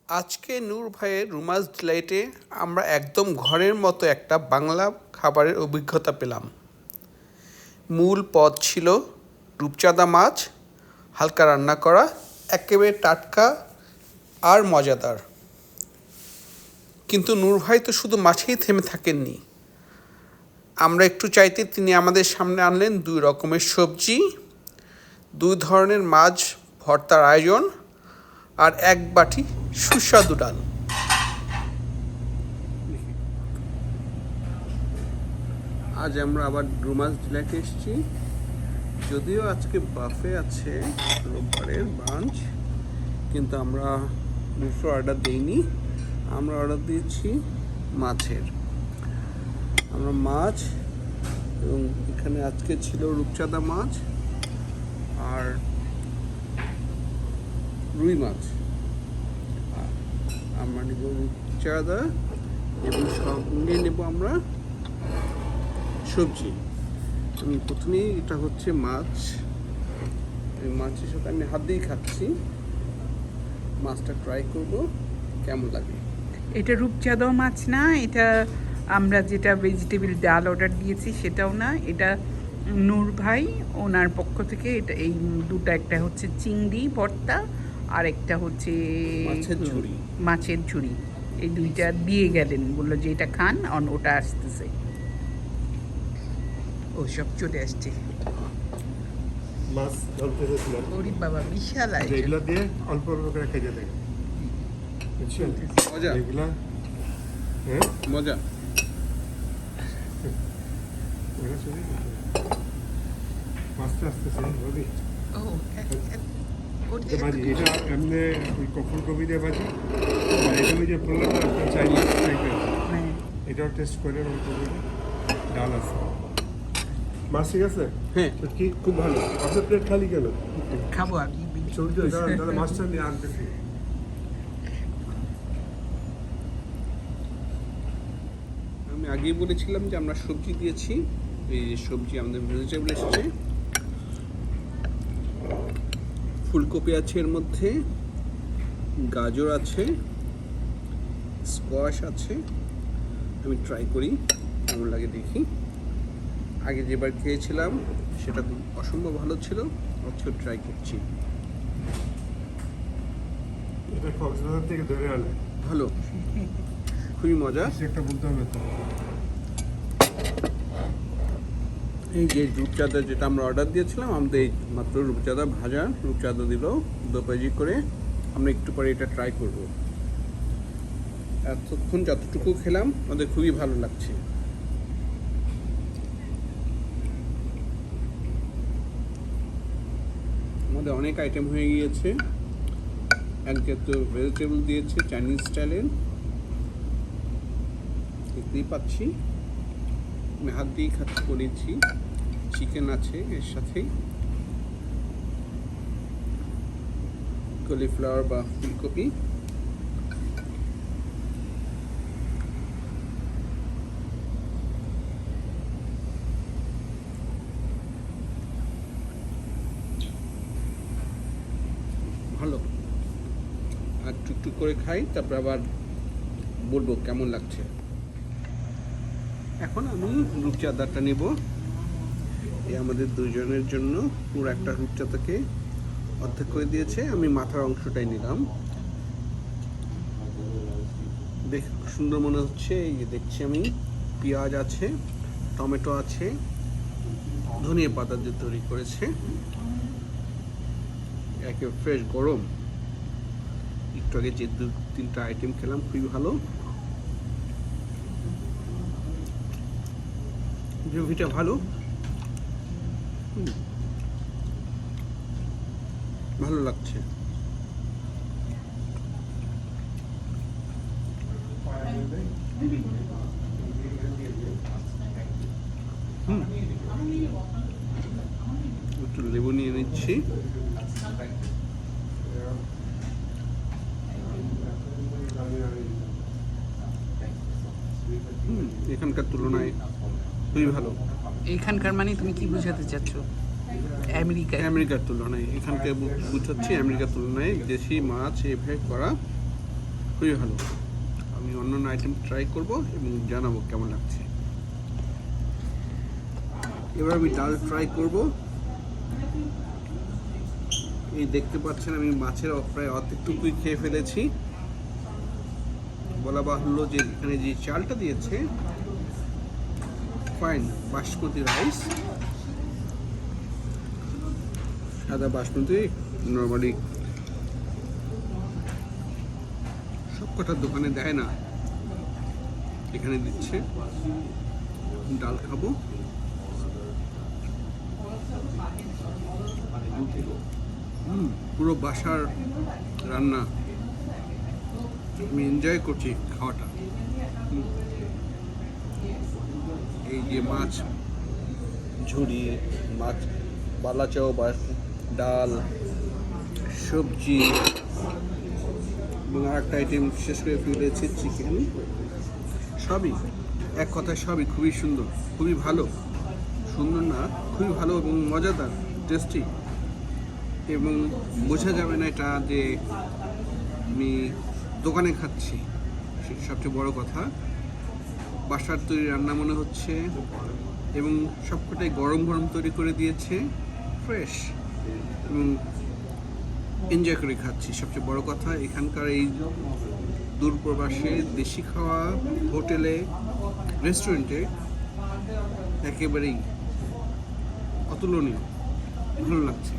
আজকে নূর ভাইয়ের রুমাস ডিলাইটে আমরা একদম ঘরের মতো একটা বাংলা খাবারের অভিজ্ঞতা পেলাম। মূল পদ ছিল রূপচাঁদা মাছ, হালকা রান্না করা, একেবারে টাটকা আর মজাদার। কিন্তু নূর ভাই তো শুধু মাছেই থেমে থাকেননি। আমরা একটু চাইতে তিনি আমাদের সামনে আনলেন 2 রকমের সবজি, 2 ধরনের মাছ ভর্তার আয়োজন আর 1 বাটি সুস্বাদু ডাল। আজ আমরা আবার রুমাস ডিলাইটে এসেছি। যদিও আজকে বাফে আছে, রোববারের ব্রাঞ্চ, কিন্তু আমরা বুফে অর্ডার দিইনি। আমরা অর্ডার দিয়েছি মাছের। আমরা মাছ এবং এখানে আজকে ছিল রূপচাঁদা মাছ আর রুই মাছ। আমরা নেব রূপচাঁদা এবং সঙ্গে নেব আমরা সবজি। আমি প্রথমেই এটা হচ্ছে মাছ, এই মাছের সাথে আমি হাত দিয়েই খাচ্ছি। মাছটা ট্রাই করব কেমন লাগে। এটা রূপচাঁদা মাছ না, এটা আমরা যেটা ভেজিটেবল ডাল অর্ডার দিয়েছি সেটাও না, এটা নূর ভাই ওনার পক্ষ থেকে এটা এই দুটো, একটা হচ্ছে চিংড়ি ভর্তা আর একটা হচ্ছে মাছের ঝুড়ি। এই দুইটা দিয়ে গেলেন, বললো যে এটা খান, ওটা আসতেছে, ওসব চলে আসছে। মাছ ধরতে ছিলাম, ওরে বাবা, বিশাল আয়োজন। এগুলো দিয়ে অল্প অল্প করে খেতে থাকে, বুঝছেন? মজা, এগুলা হ্যাঁ মজা। মাছটা আসতেছে ভাবি। ও ভাজি এটা এমনি ওই ফুলকপি দিয়ে ভাজি, আর এটা ওই যে বললাম না আপনার চাইনিজ টাইপের, এটাও টেস্ট করে অল্প করে। ডাল আছে, মাছ ঠিক আছে, হ্যাঁ কি খুব ভালো। আপনার প্লেট খালি কেন? খাবো আমি। সবজি দাদা মাছটা নিয়ে আনতেছি। আমি আগেই বলেছিলাম যে আমরা সবজি দিয়েছি। এই যে সবজি আমাদের ভেজিটেবল এসেছে, ফুলকপি আছে, এর মধ্যে গাজর আছে, স্কোয়াশ আছে। আমি ট্রাই করি কেমন লাগে দেখি। আগে যেবার খেয়েছিলাম সেটা অসম্ভব ভালো ছিল, আজকে ট্রাই করছি। এটা কক্সবাজার থেকে ধরে আনে, ভালো, খুবই মজা। একটা বলতে হবে তো। এই যে রূপচাঁদা যেটা আমরা অর্ডার দিয়েছিলাম, আমাদের এই মাত্র রূপচাঁদা ভাজা, রূপচাঁদা দিল 2 পেজি করে। আমরা একটু পরে এটা ট্রাই করব। এতক্ষণ যতটুকু খেলাম আমাদের খুবই ভালো লাগছে। আমাদের অনেক আইটেম হয়ে গিয়েছে। একজন তো ভেজিটেবল দিয়েছে চাইনিজ স্টাইলের, দেখতেই পাচ্ছি। আমি হাত দিয়েই করেছি। চিকেন আছে এর সাথেই, কলিফ্লাওয়ার বা ফুলকপি। ভালো, আর টুকটুক করে খাই, তারপর আবার বলবো কেমন লাগছে। এখন আমি রূপচাঁদাটা নেব। এই আমাদের 2 জনের জন্য পুরো একটা রূপচাঁদাকে অর্ধেক করে দিয়েছে। আমি মাথার অংশটাই নিলাম। দেখ সুন্দর মনে হচ্ছে। এই যে দেখছি আমি, পেঁয়াজ আছে, টমেটো আছে, ধনিয়া পাতা দিয়ে তৈরি করেছে, একেবারে ফ্রেশ গরম। একটু আগে যে 2-3টা আইটেম খেলাম খুবই ভালো। গ্রেভিটা ভালো, ভালো লাগছে। একটু লেবু নিয়ে নিচ্ছি। এখানকার তুলনায় খুবই ভালো। এখানকার মানে তুমি কি বোঝাতে চাচ্ছ? আমেরিকার তুলনায় এখানকার বুঝাচ্ছি, আমেরিকার তুলনায় দেশি মাছ এভাবে করা খুবই ভালো। আমি অন্যান্য আইটেম ট্রাই করব এবং জানাবো কেমন লাগছে। এবার আমি ডাল ট্রাই করব। এই দেখতে পাচ্ছেন আমি মাছের প্রায় অর্ধেকটুকুই খেয়ে ফেলেছি। বলা বাহুল্য যে এখানে যে চালটা দিয়েছে ফাইন বাসমতি রাইস, সাদা বাসমতি নর্মালি সব কটার দোকানে দেয় না, এখানে দিচ্ছে। ডাল খাবো। পুরো বাসার রান্না, আমি এনজয় করছি খাওয়াটা। এই যে মাছ ঝুড়ি, মাছ বালাচাও বা ডাল, সবজি এবং আর একটা আইটেম শেষ করে ফেলেছি চিকেন। সবই এক কথায় সবই খুবই সুন্দর, খুবই ভালো। সুন্দর না, খুবই ভালো এবং মজাদার, টেস্টি। এবং বোঝা যাবে না এটা যে আমি দোকানে খাচ্ছি, সেটা সবচেয়ে বড় কথা। বাসার তৈরি রান্না মনে হচ্ছে এবং সবকটাই গরম গরম তৈরি করে দিয়েছে, ফ্রেশ, এবং এনজয় করে খাচ্ছি। সবচেয়ে বড় কথা এখানকার এই দূর প্রবাসে দেশি খাওয়া হোটেলে রেস্টুরেন্টে একেবারেই অতুলনীয়, ভালো লাগছে।